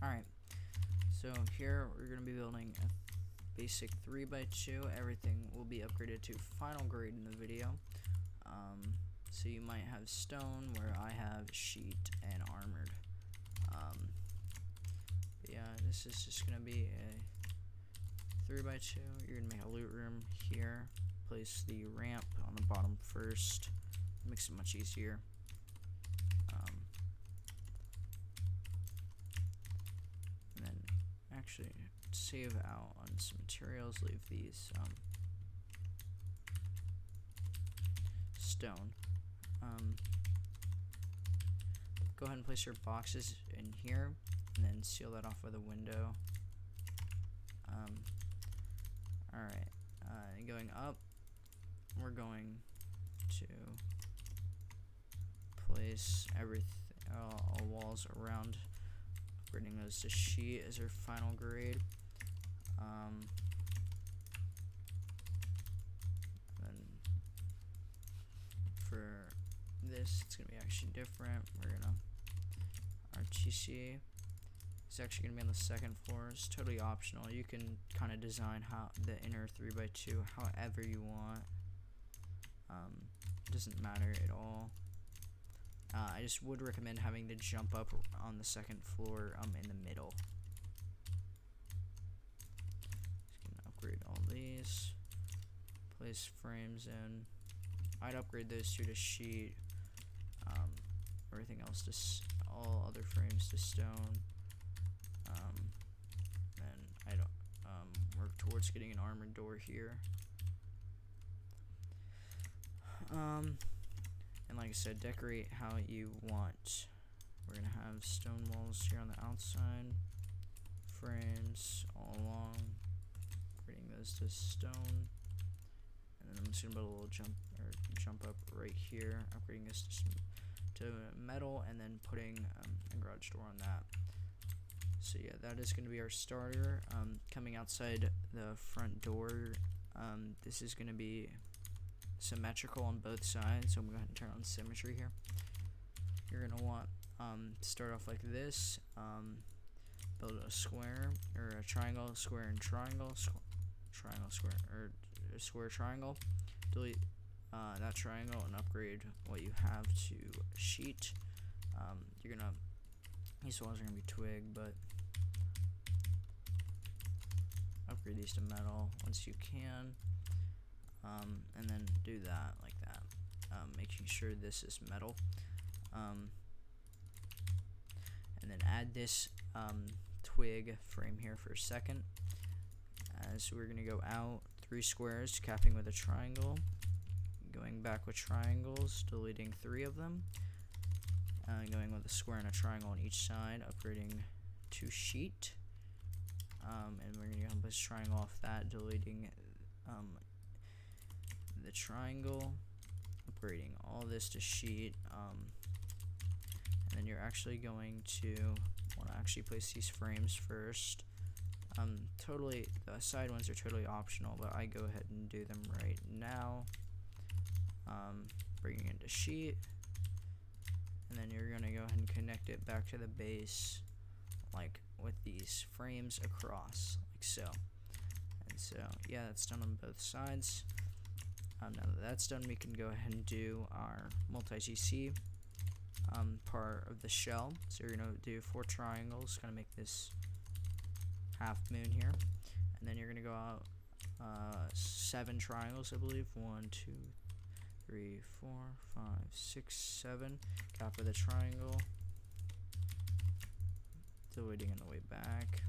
Alright, so here we're going to be building a basic 3x2. Everything will be upgraded to final grade in the video. So you might have stone, where I have sheet and armored. Yeah, this is just going to be a 3x2. You're going to make a loot room here. Place the ramp on the bottom first. Makes it much easier. And then actually save out on some materials. Leave these stone. Go ahead and place your boxes in here, and then seal that off with a window. Alright, going up, we're going to place everything, all walls around, upgrading those to sheet as our final grade. Then for this, it's gonna be actually different. We're gonna, our TC is actually gonna be on the second floor. It's totally optional. You can kind of design how the inner 3x2 however you want. It doesn't matter at all. I just would recommend having the jump up on the second floor in the middle. Just gonna upgrade all these. Place frames in. I'd upgrade those two to sheet. Everything else to all other frames to stone. Then I don't work towards getting an armored door here. And like I said, decorate how you want. We're gonna have stone walls here on the outside, frames all along, upgrading those to stone, and then I'm just gonna build a little jump up right here, upgrading this to metal, and then putting a garage door on that. So yeah, that is gonna be our starter. Coming outside the front door, this is gonna be symmetrical on both sides, so I'm going to go ahead and turn on symmetry here. You're going to want to start off like this. Build a square, or a triangle, square, and triangle, triangle, square, or a square, triangle. Delete that triangle and upgrade what you have to sheet. You're going to, these walls are going to be twig, but upgrade these to metal once you can. And then do that like that, making sure this is metal, and then add this twig frame here for a second, as we're gonna go out 3 squares, capping with a triangle, going back with triangles, deleting 3 of them, going with a square and a triangle on each side, upgrading to sheet, and we're gonna go and place a triangle off that, deleting the triangle, upgrading all this to sheet, and then you're actually going to want to actually place these frames first. Totally, the side ones are totally optional, but I go ahead and do them right now. Bringing it to sheet, and then you're going to go ahead and connect it back to the base, like with these frames across, like so. And so, yeah, that's done on both sides. Now that that's done, we can go ahead and do our multi-GC part of the shell. So you're going to do 4 triangles, going to make this half moon here. And then you're going to go out 7 triangles, I believe. 1, 2, 3, 4, 5, 6, 7. Cap with a triangle. Deleting on the way back.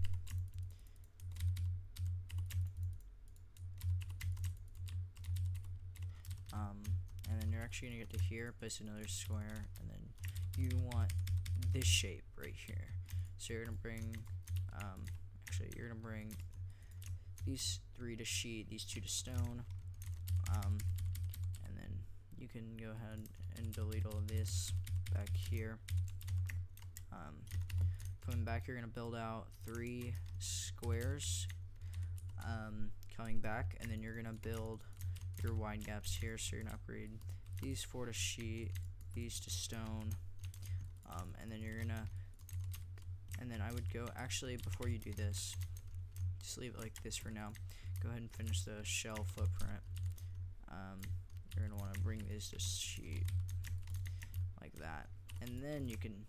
And then you're actually gonna get to here, place another square, and then you want this shape right here. So you're gonna bring, actually you're gonna bring these 3 to sheet, these 2 to stone, and then you can go ahead and delete all of this back here. Coming back, you're gonna build out 3 squares, coming back, and then you're gonna build your wide gaps here, so you're gonna upgrade these 4 to sheet, these to stone, and then you're gonna, and then I would go, actually, before you do this, just leave it like this for now. Go ahead and finish the shell footprint. You're going to want to bring these to sheet like that, and then you can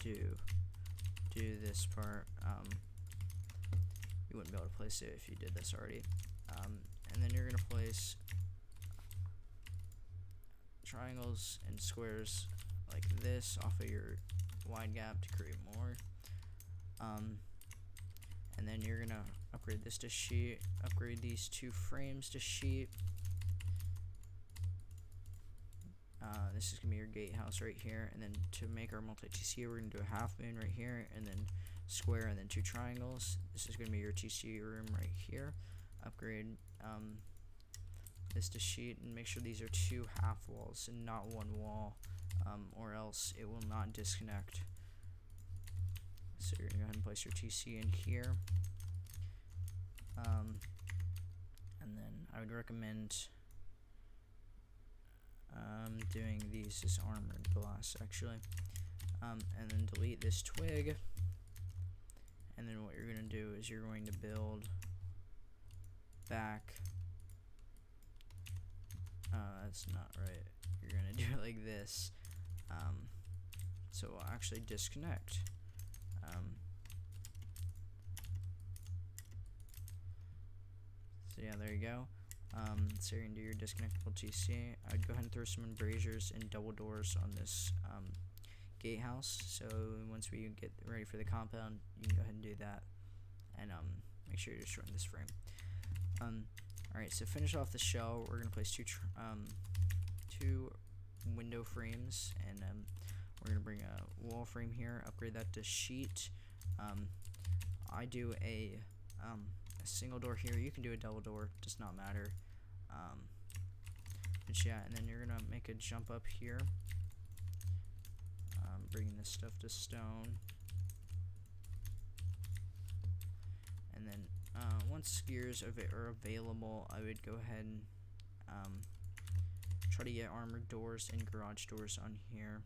do this part. You wouldn't be able to place it if you did this already. And then you're going to place triangles and squares like this off of your wide gap to create more. And then you're gonna upgrade this to sheet, upgrade these 2 frames to sheet. This is gonna be your gatehouse right here, and then to make our multi-TC, we're gonna do a half moon right here, and then square, and then 2 triangles. This is gonna be your TC room right here. Upgrade this to sheet, and make sure these are 2 half walls and not 1 wall, or else it will not disconnect. So you're gonna go ahead and place your TC in here, and then I would recommend doing these as armored glass actually, and then delete this twig, and then what you're gonna do is you're going to build back. That's not right. You're gonna do it like this, so we'll actually disconnect. So yeah, there you go. So you're gonna do your disconnectable TC. I'd go ahead and throw some embrasures and double doors on this gatehouse. So once we get ready for the compound, you can go ahead and do that, and make sure you're destroying this frame. Alright, so finish off the shell. We're gonna place two window frames, and we're gonna bring a wall frame here. Upgrade that to sheet. I do a single door here. You can do a double door, does not matter. But yeah, and then you're gonna make a jump up here, bringing this stuff to stone, and then once gears are available, I would go ahead and try to get armored doors and garage doors on here.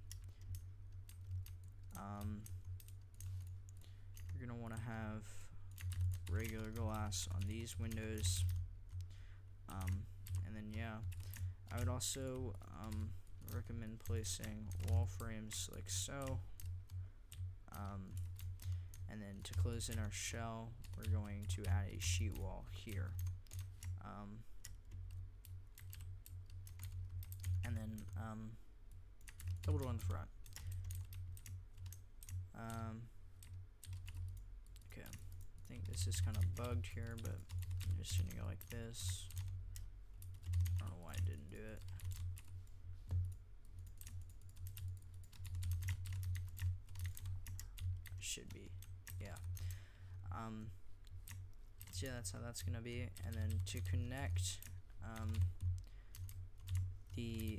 You're gonna want to have regular glass on these windows, and then yeah, I would also recommend placing wall frames like so, and then to close in our shell, we're going to add a sheet wall here, and then double door on the front. Okay, I think this is kind of bugged here, but I'm just gonna go like this. I don't know why I didn't do it. Should be, yeah. So yeah, that's how that's gonna be. And then to connect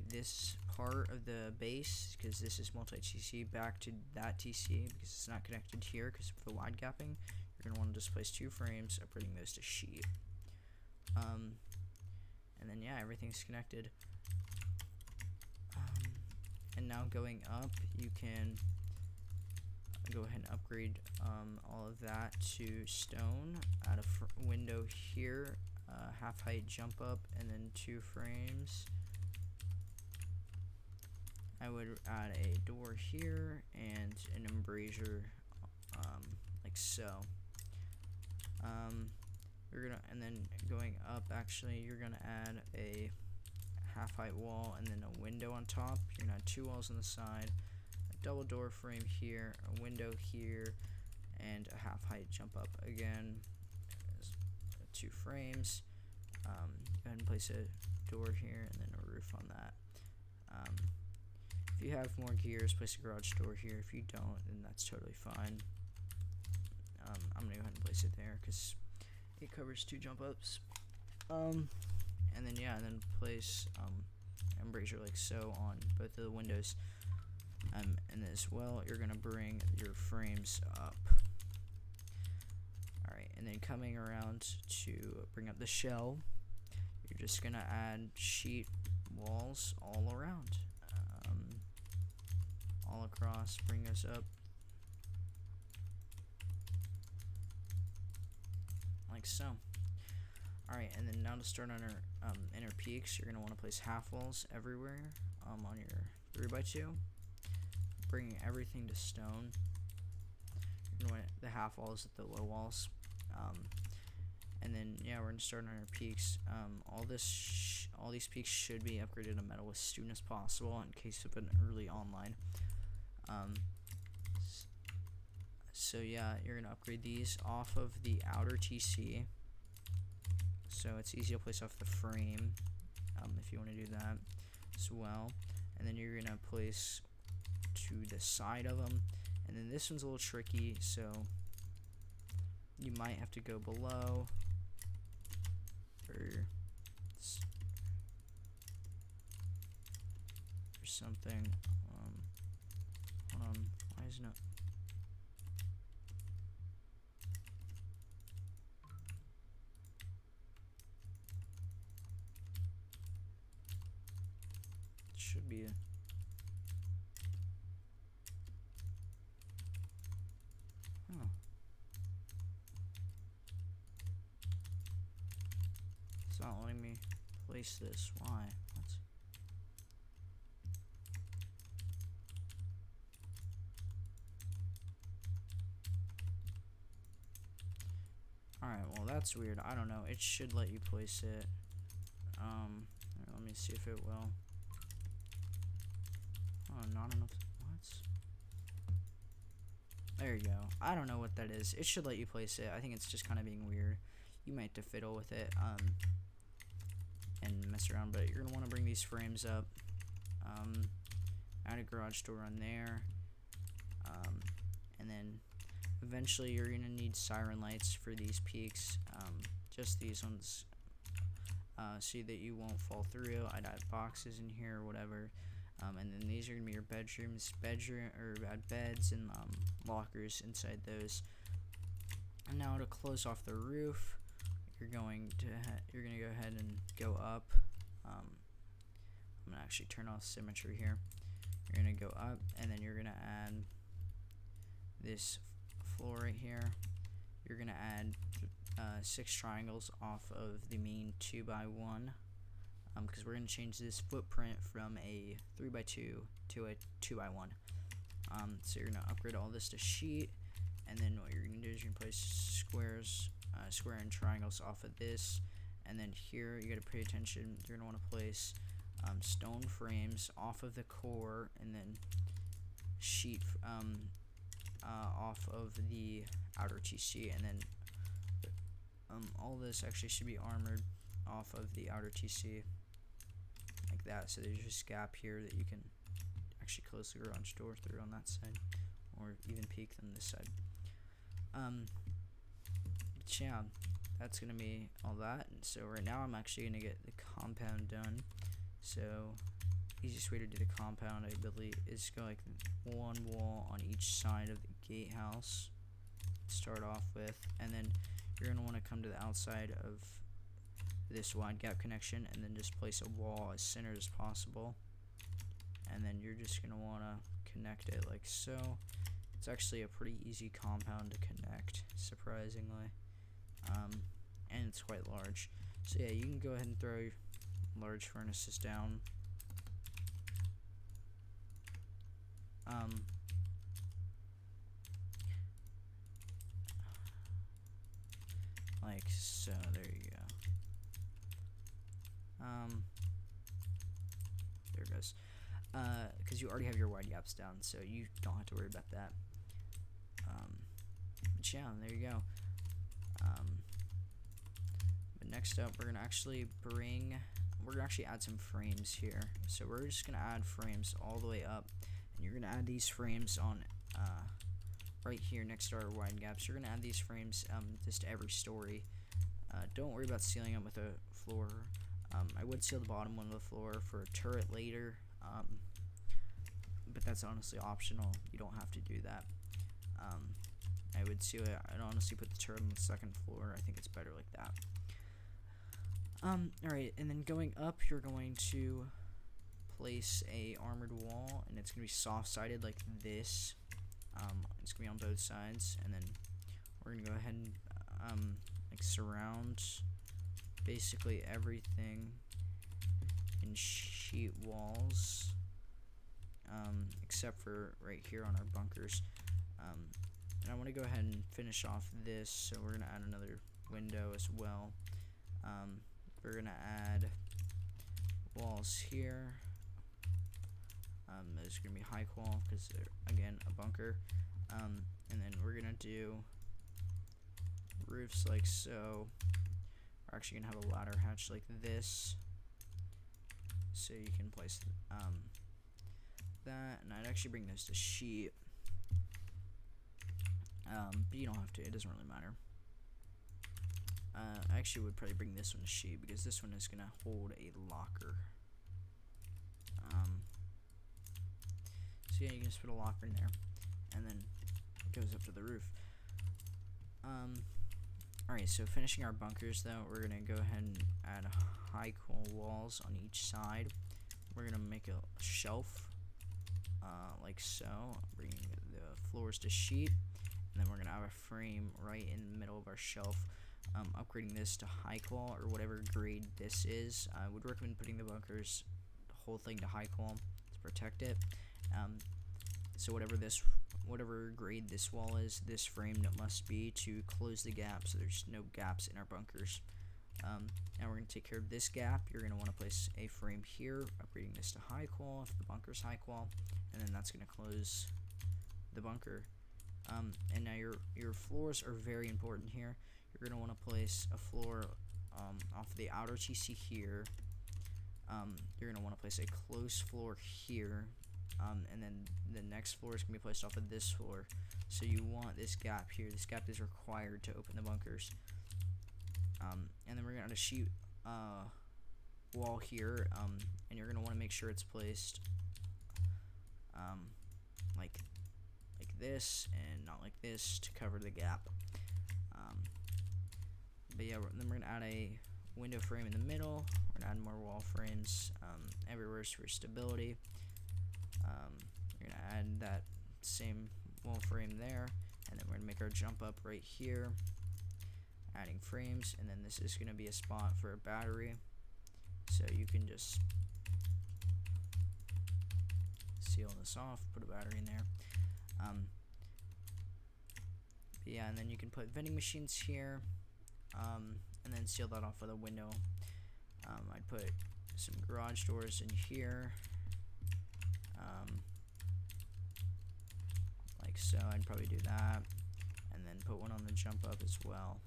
this part of the base, because this is multi-TC, back to that TC, because it's not connected here because of the wide gapping, you're going to want to just place 2 frames, upgrading those to sheet. And then yeah, everything's connected. And now going up, you can go ahead and upgrade all of that to stone. Add a window here, half height jump up, and then 2 frames. I would add a door here and an embrasure, like so. And then going up, actually, you're gonna add a half height wall and then a window on top. You're gonna have 2 walls on the side, a double door frame here, a window here, and a half height jump up again. 2 frames. Go ahead and place a door here and then a roof on that. If you have more gears, place a garage door here. If you don't, then that's totally fine. I'm gonna go ahead and place it there because it covers 2 jump ups. And then yeah, and then place embrasure like so on both of the windows. And as well, you're gonna bring your frames up. Alright, and then coming around to bring up the shell, you're just gonna add sheet walls all around. All across, bring those up. like so. Alright, and then now to start on our inner peaks, you're going to want to place half walls everywhere on your 3x2, bringing everything to stone. You're going to want the half walls at the low walls. And then, yeah, we're going to start on our peaks. All these peaks should be upgraded to metal as soon as possible in case of an early online. So yeah, you're going to upgrade these off of the outer TC. So it's easy to place off the frame if you want to do that as well. And then you're going to place to the side of them. And then this one's a little tricky, so you might have to go below or something. Hold on, why isn't it? Should be It's not letting me place this. Why? Alright, well that's weird. I don't know. It should let you place it. Let me see if it will. Oh, not enough. What? There you go. I don't know what that is. It should let you place it. I think it's just kind of being weird. You might have to fiddle with it and mess around, but you're going to want to bring these frames up. Add a garage door on there. And then eventually you're going to need siren lights for these peaks. Just these ones. So that you won't fall through. I'd add boxes in here or whatever. And then these are going to be your bedrooms, beds and lockers inside those. And now to close off the roof, you're going to go ahead and go up. I'm going to actually turn off symmetry here. You're going to go up, and then you're going to add this floor right here. You're going to add 6 triangles off of the main 2x1. Because we're going to change this footprint from a 3x2 to a 2x1. So you're going to upgrade all this to sheet, and then what you're going to do is you're going to place squares, square and triangles off of this, and then here you got to pay attention. You're going to want to place stone frames off of the core, and then sheet off of the outer TC, and then all this actually should be armored off of the outer TC. Like that, so there's just a gap here that you can actually close the garage door through on that side, or even peek them this side. But yeah, that's gonna be all that. And so right now I'm actually gonna get the compound done. So easiest way to do the compound, I believe, is go like one wall on each side of the gatehouse to start off with, and then you're gonna want to come to the outside of this wide gap connection and then just place a wall as centered as possible, and then you're just going to want to connect it like so. It's actually a pretty easy compound to connect, surprisingly, and it's quite large. So yeah, you can go ahead and throw your large furnaces down. Like so, there you go. There it goes. Because you already have your wide gaps down, so you don't have to worry about that. But yeah, there you go. But next up, we're gonna actually add some frames here. So we're just gonna add frames all the way up, and you're gonna add these frames on right here next to our wide gaps. You're gonna add these frames just to every story. Don't worry about sealing them with a floor. I would seal the bottom one with the floor for a turret later, but that's honestly optional. You don't have to do that. I would seal it. I'd honestly put the turret on the second floor. I think it's better like that. Alright, and then going up, you're going to place a armored wall, and it's going to be soft-sided like this. It's going to be on both sides, and then we're going to go ahead and like surround basically everything in sheet walls, except for right here on our bunkers. And I want to go ahead and finish off this, so we're gonna add another window as well. We're gonna add walls here. There's gonna be high qual because they're again a bunker. And then we're gonna do roofs like so. We're actually gonna have a ladder hatch like this, so you can place that. And I'd actually bring those to sheet, but you don't have to. It doesn't really matter. I actually would probably bring this one to sheet because this one is gonna hold a locker. So yeah, you can just put a locker in there, and then it goes up to the roof. Alright, so finishing our bunkers though, we're gonna go ahead and add high qual walls on each side. We're gonna make a shelf, like so, bringing the floors to sheet, and then we're gonna have a frame right in the middle of our shelf. Upgrading this to high qual or whatever grade this is. I would recommend putting the bunkers, the whole thing to high qual to protect it. So whatever grade this wall is, this frame must be to close the gap, so there's no gaps in our bunkers. Now we're going to take care of this gap. You're going to want to place a frame here, upgrading this to high qual if the bunker's high qual, and then that's going to close the bunker. And now your floors are very important here. You're going to want to place a floor off the outer TC here. You're going to want to place a close floor here. And then the next floor is going to be placed off of this floor. So you want this gap here. This gap is required to open the bunkers. And then we're going to add a sheet wall here. And you're going to want to make sure it's placed like this and not like this to cover the gap. But yeah, then we're going to add a window frame in the middle. We're going to add more wall frames everywhere for stability. We're going to add that same wall frame there, and then we're going to make our jump up right here, adding frames, and then this is going to be a spot for a battery, so you can just seal this off, put a battery in there. Yeah, and then you can put vending machines here, and then seal that off with a window. I'd put some garage doors in here, like so. I'd probably do that, and then put one on the jump up as well.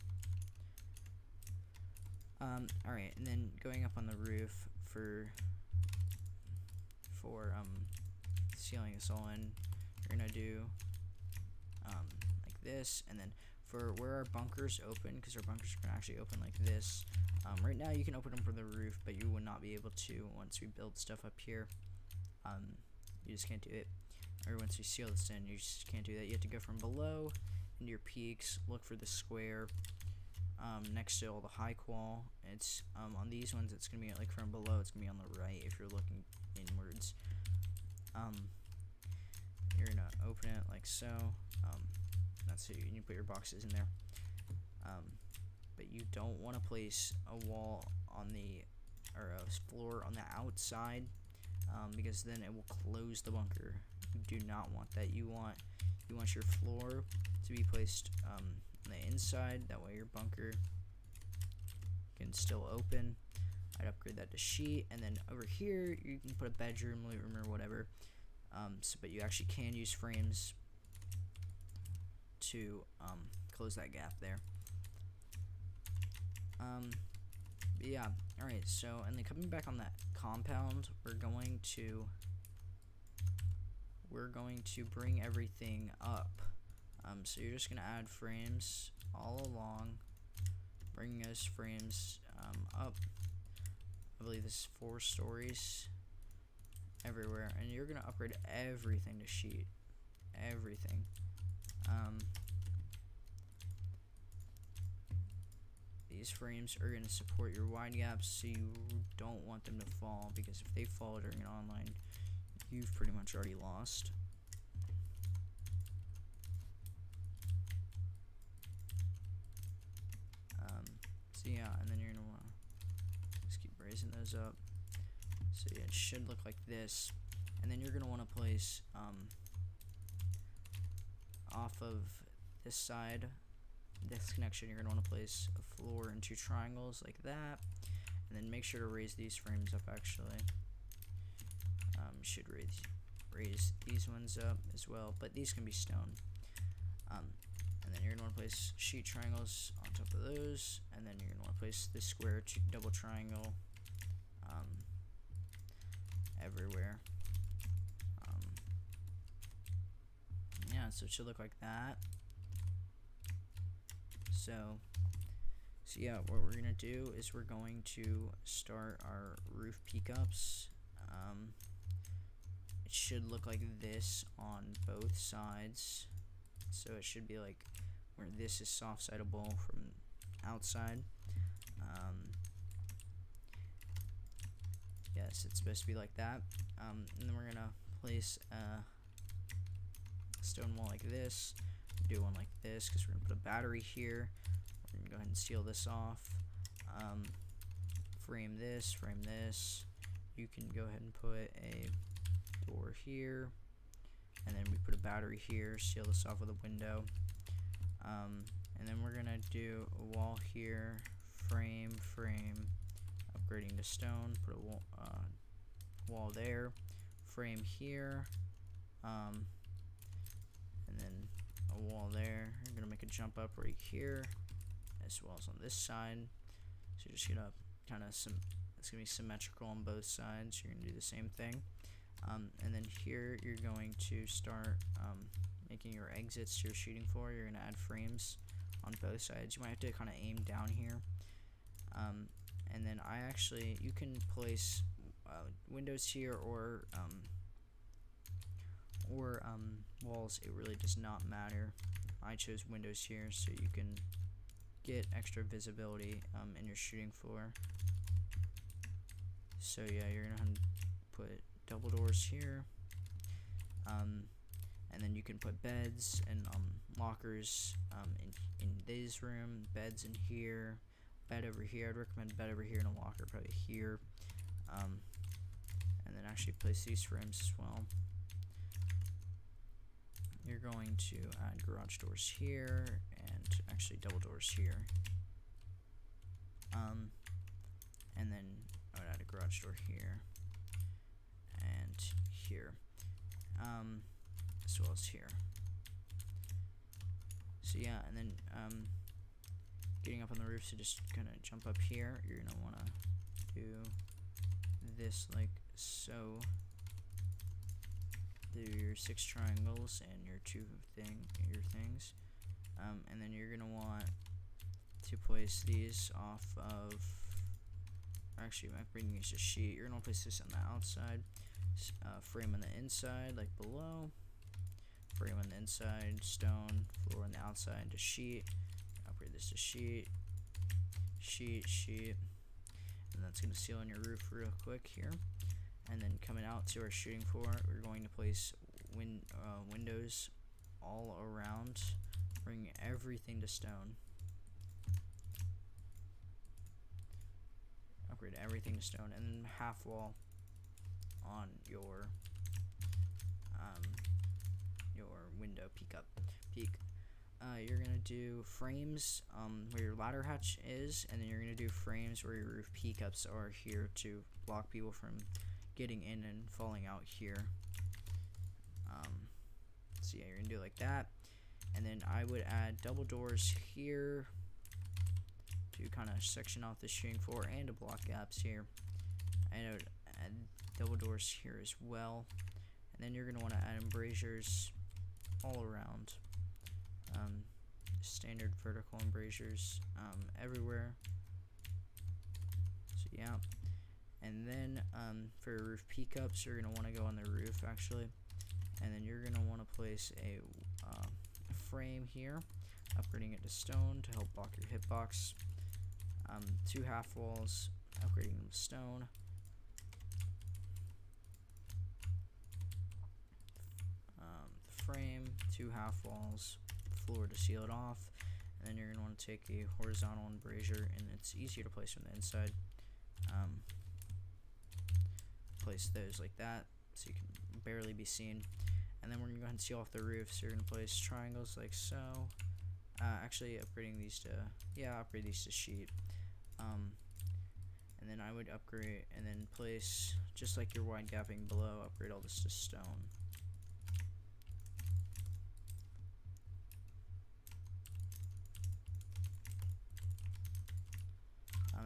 Alright, and then going up on the roof for sealing this all in, you're gonna do like this, and then for where our bunkers open, because our bunkers are gonna actually open like this. Right now you can open them from the roof, but you would not be able to once we build stuff up here. You just can't do it. Or once you seal this in, you just can't do that. You have to go from below into your peaks, look for the square next to all the high qual. It's on these ones, it's gonna be like from below, it's gonna be on the right if you're looking inwards. You're gonna open it like so. That's it. You put your boxes in there. But you don't want to place a wall on the or a floor on the outside, because then it will close the bunker. You do not want that. You want your floor to be placed on the inside. That way your bunker can still open. I'd upgrade that to sheet, and then over here you can put a bedroom, living room, or whatever. But you actually can use frames to close that gap there. Yeah, alright, so, and then coming back on that compound, we're going to bring everything up. So you're just going to add frames all along, bring those frames up. I believe this is 4 stories everywhere, and you're going to upgrade everything to sheet. Everything. These frames are going to support your wide gaps, so you don't want them to fall, because if they fall during an online, you've pretty much already lost. yeah, and then you're gonna want to just keep raising those up. So yeah, it should look like this, and then you're gonna want to place off of this side, this connection, you're gonna want to place a floor and 2 triangles like that, and then make sure to raise these frames up. Actually, you should raise these ones up as well, but these can be stone. And then you're gonna want to place sheet triangles on top of those, and then you're gonna want to place this square double triangle everywhere. Yeah, so it should look like that. So yeah, what we're gonna do is we're going to start our roof peak ups. It should look like this on both sides. So it should be like where this is soft sideable from outside. Yes, it's supposed to be like that. And then we're gonna place a stone wall like this. Do one like this because we're gonna put a battery here. We're gonna go ahead and seal this off. Frame this. You can go ahead and put a door here, and then we put a battery here. Seal this off with a window. And then we're gonna do a wall here. Frame. Upgrading to stone. Put a wall there. Frame here. And then a wall there. You're gonna make a jump up right here, as well as on this side. So you're just gonna kind of it's gonna be symmetrical on both sides. You're gonna do the same thing. And then here you're going to start making your exits you're shooting for. You're gonna add frames on both sides. You might have to kind of aim down here. And then you can place windows here or walls. It really does not matter. I chose windows here so you can get extra visibility in your shooting floor. So yeah, you're gonna put double doors here, and then you can put beds and lockers in this room, beds in here, bed over here. I'd recommend bed over here and a locker probably here, and then actually place these frames as well. You're going to add garage doors here and actually double doors here, and then I would add a garage door here and here, as well as here. So yeah, and then getting up on the roof, so just gonna jump up here. You're gonna wanna do this like so. Do your 6 triangles and your things, and then you're gonna want to place these off of. Actually, I'm bringing these to sheet. You're gonna place this on the outside, frame on the inside, like below. Frame on the inside, stone, floor on the outside to sheet. Upgrade this to sheet, and that's gonna seal on your roof real quick here. And then coming out to our shooting floor, we're going to place windows all around. Bring everything to stone. Upgrade everything to stone, and then half wall on your window peak. You're gonna do frames where your ladder hatch is, and then you're gonna do frames where your roof peak ups are here to block people from getting in and falling out here. So yeah, you're gonna do it like that, and then I would add double doors here to kind of section off the shooting floor and to block gaps here. And I would add double doors here as well, and then you're gonna want to add embrasures all around. Standard vertical embrasures everywhere. So yeah. And then for your roof peak ups, you're gonna want to go on the roof actually, and then you're gonna want to place a frame here, upgrading it to stone to help block your hitbox. 2 half walls, upgrading them to stone. The frame, 2 half walls, floor to seal it off, and then you're going to want to take a horizontal embrasure, and it's easier to place from the inside. Place those like that so you can barely be seen, and then we're going to go ahead and seal off the roof. So you're going to place triangles like so. Actually upgrading these to, upgrade these to sheet. And then I would upgrade and then place, just like your wide gapping below, upgrade all this to stone.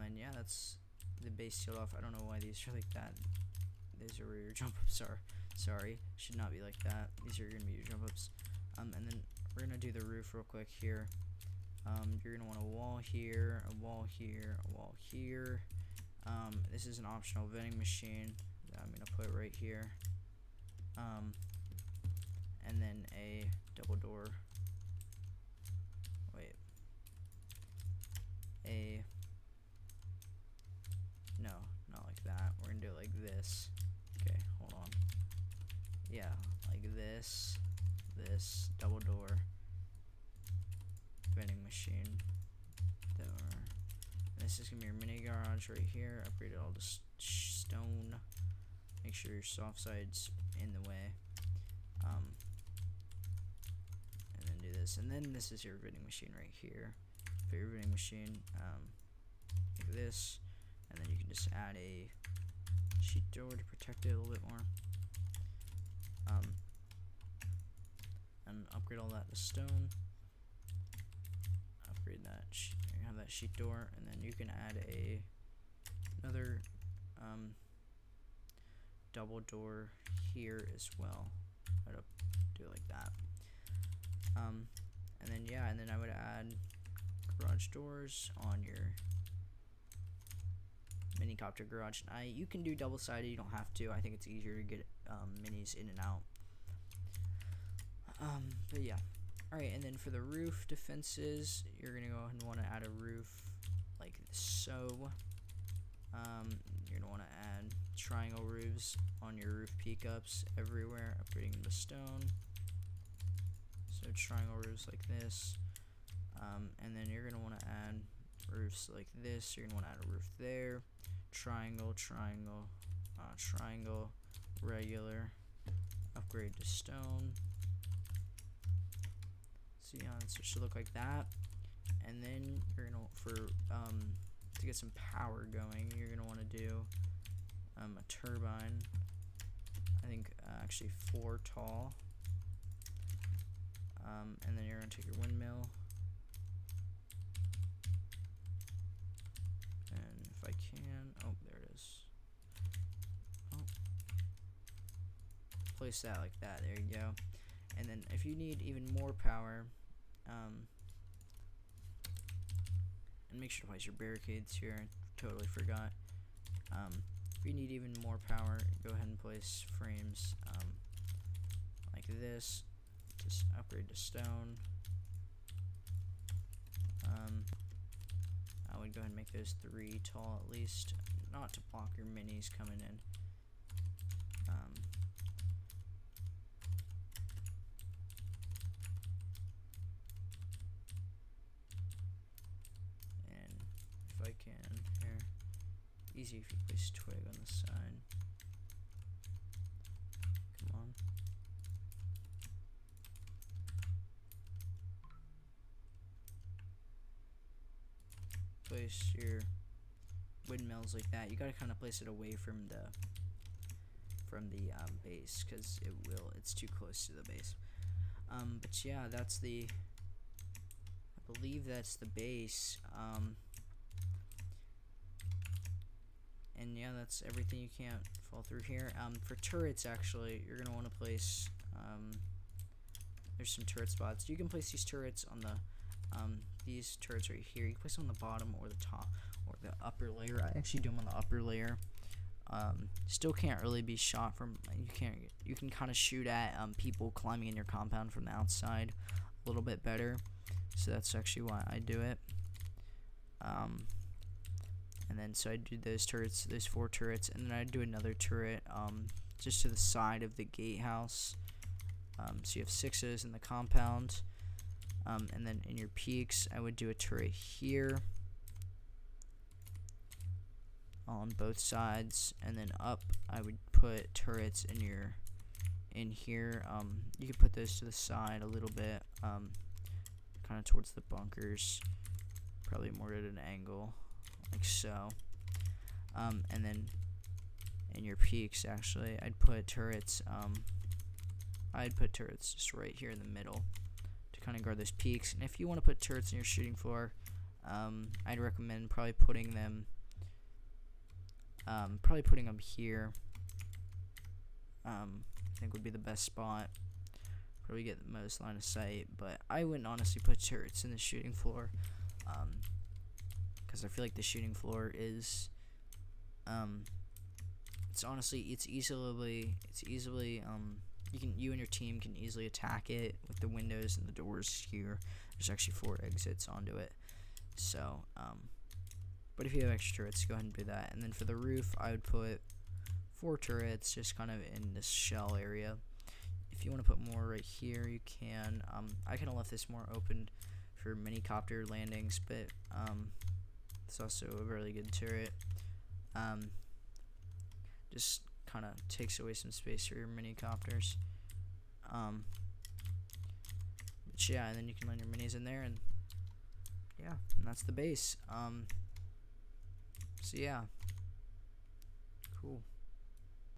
And yeah, that's the base sealed off. I don't know why these are like that. These are where your jump ups are. Sorry, should not be like that. These are gonna be your jump ups. And then we're gonna do the roof real quick here. You're gonna want a wall here, a wall here, a wall here. This is an optional vending machine that I'm gonna put right here. And then a double door. Wait. No, not like that. We're gonna do it like this. Okay, hold on. Yeah, like this, double door, vending machine, door. This is gonna be your mini garage right here. Upgrade it all to stone. Make sure your soft side's in the way. And then do this. And then this is your vending machine right here. Put your vending machine like this. And then you can just add a sheet door to protect it a little bit more. And upgrade all that to stone. Upgrade that. You have that sheet door, and then you can add another double door here as well. I'd do it like that. And then I would add garage doors on your mini copter garage. You can do double sided, you don't have to. I think it's easier to get minis in and out. But yeah. Alright, and then for the roof defenses, you're gonna go ahead and want to add a roof like so. You're gonna want to add triangle roofs on your roof peak ups everywhere, upgrading them to stone. So triangle roofs like this. And then you're gonna want to add roofs like this. You're gonna want to add a roof there. Triangle, triangle, triangle, regular, upgrade to stone. So yeah, so it should look like that. And then you're gonna, to get some power going, you're gonna want to do a turbine. I think actually 4 tall. And then you're gonna take your windmill. And if I can, oh, there it is. Oh. Place that like that, there you go. And then if you need even more power, and make sure to place your barricades here, I totally forgot. If you need even more power, go ahead and place frames like this. Just upgrade to stone. I would go ahead and make those 3 tall at least, not to block your minis coming in. And if I can, here, easy if you place twig on the side. Come on. Place your windmills like that. You gotta kind of place it away from the base, because it's too close to the base. But yeah, that's I believe that's the base. And yeah, that's everything. You can't fall through here. For turrets, actually, you're gonna want to place there's some turret spots. You can place these turrets on the these turrets right here. You can place them on the bottom or the top or the upper layer. I actually do them on the upper layer. Still can't really be shot from, you can kind of shoot at people climbing in your compound from the outside a little bit better. So that's actually why I do it. And then so I do those turrets, those 4 turrets, and then I do another turret just to the side of the gatehouse. So you have 6 in the compound. And then in your peaks, I would do a turret here on both sides, and then up I would put turrets in here. You could put those to the side a little bit, kind of towards the bunkers, probably more at an angle, like so. And then in your peaks, actually, I'd put turrets just right here in the middle to kind of guard those peaks. And if you want to put turrets in your shooting floor, I'd recommend probably putting them here. I think would be the best spot. Probably get the most line of sight, but I wouldn't honestly put turrets in the shooting floor, because I feel like the shooting floor is, it's easily you and your team can easily attack it with the windows and the doors here. There's actually 4 exits onto it, so but if you have extra turrets, go ahead and do that. And then for the roof, I would put 4 turrets just kind of in this shell area. If you want to put more right here, you can. I kind of left this more open for minicopter landings, but it's also a really good turret. Just kind of takes away some space for your minicopters. But yeah, and then you can land your minis in there, and yeah, and that's the base. So yeah, cool.